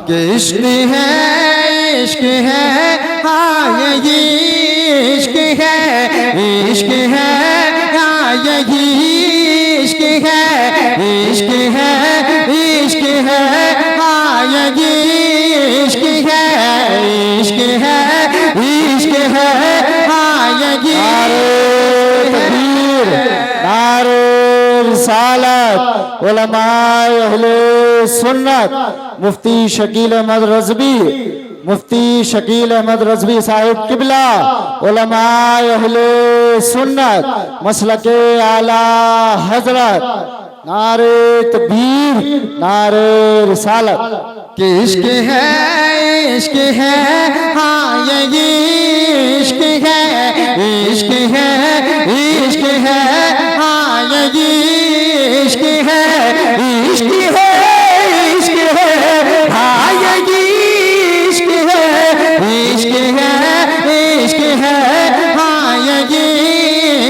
कि इश्क है हाँ यही इश्क है हाँ यही इश्क है हाँ यही इश्क है हाँ यही नारे रिसालत उलमाए अहले सुन्नत मुफ्ती शकील अहमद रज़वी साहिब किबला उलमाए अहले सुन्नत मसलके आला हजरत नारे तकबीर नारे रिसालत कि इश्क है हाँ यही इश्क है हाँ यही इश्क है हाँ यही इश्क है हाँ यही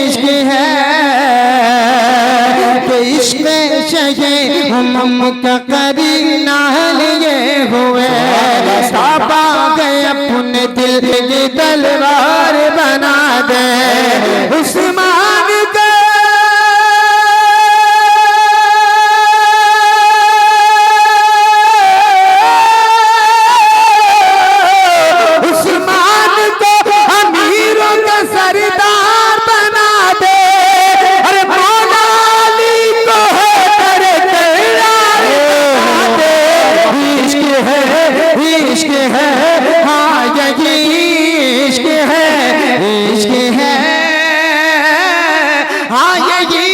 इश्क है कि इश्क शहे हम का करीना लिए हुए साबा गए अपने दिल की तलवार बना दे उस्मान का अमीरों का सरदार बना दे अरे मौला अली को इश्क है हाँ यही इश्क है हाँ यही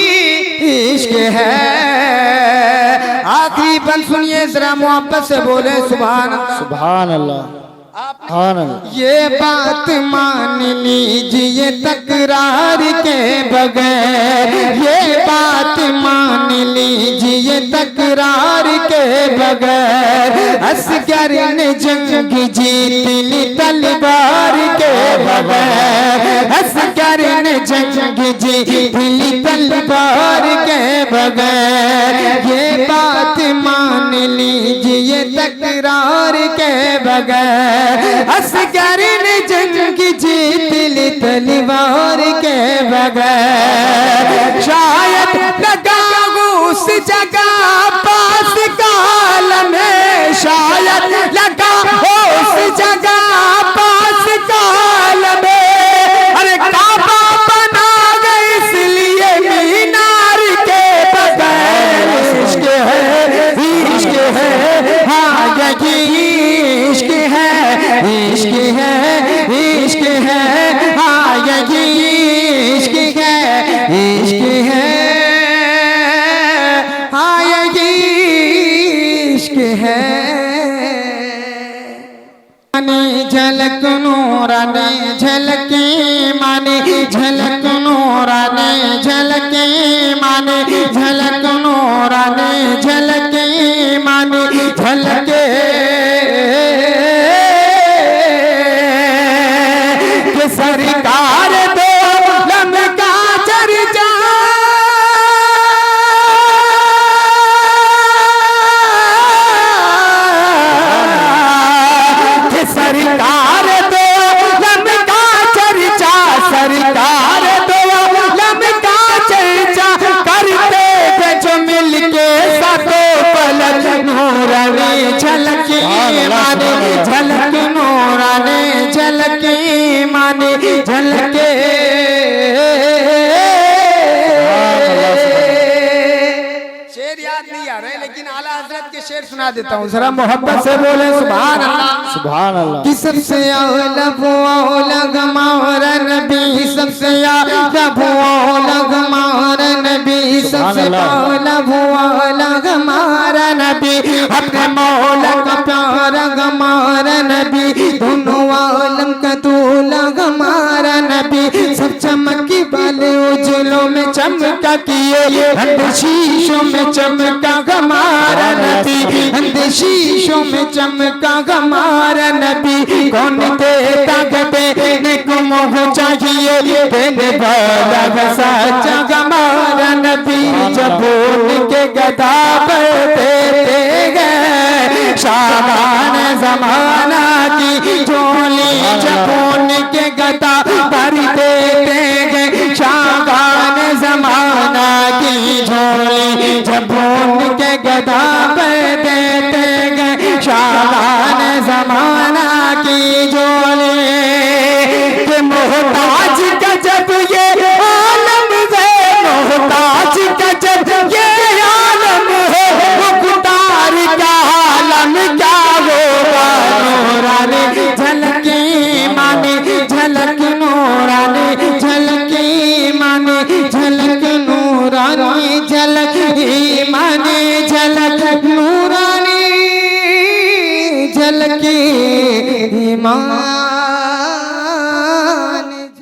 इश्क है। आखिरी बंद सुनिए जरा मोहब्बत से बोले सुभान अल्लाह सुभान अल्लाह। ये बात मान लीजिए तकरार के बगैर ये बात मान लीजिए तकरार के बगैर असगर ने जंग जीत ली तलवार के बगैर असगर ने जंग जीत ली तलवार के बगैर ये बात मान लीजिए तकरार के बगैर असगर ने जंग जीत ली तलवार के बगैर शायद लगा उस जगह पास काल में शायद लगा उस जगह पास काल में अरे काबा बना गए इसलिए मीनार के बगैर इश्क है हाँ यही इश्क है हाँ यही इश्क है हाँ यही इश्क है। झलक नूरानी झलके माने झलक नूरानी झलके माने झलक नूरानी झलके माने झलके सरकार दो लमका चर्चा सरकार दो लमका चर्चा सरकार दो लमका चर्चा करते थे जो मिलके सातों पलक नूरानी झलकी माने झलक नूरानी झलकी माने झलके शेर याद नहीं आ रहे लेकिन आला हजरत के शेर सुना देता हूँ जरा मोहब्बत से बोले सुभान अल्लाह सुभान अल्लाह। कि सबसे अलग मार नबी सबसे अलग मार नबी सबसे अलग मार नबी अपने मौला का प्यार गमार नबी दोनों आलम का दूल्हा गमार नबी सब चमकी वाले उजलों में चमका किए अंध शीशों में चमका गमारा नबी अंध शीशों में चमका गमारा नबी कौन देता देने को मोह चाहिए देने वाला सच्चा गमारा नबी जब उनके गदा पर देते गए शाबाश जमाना की झोली छपून के गदा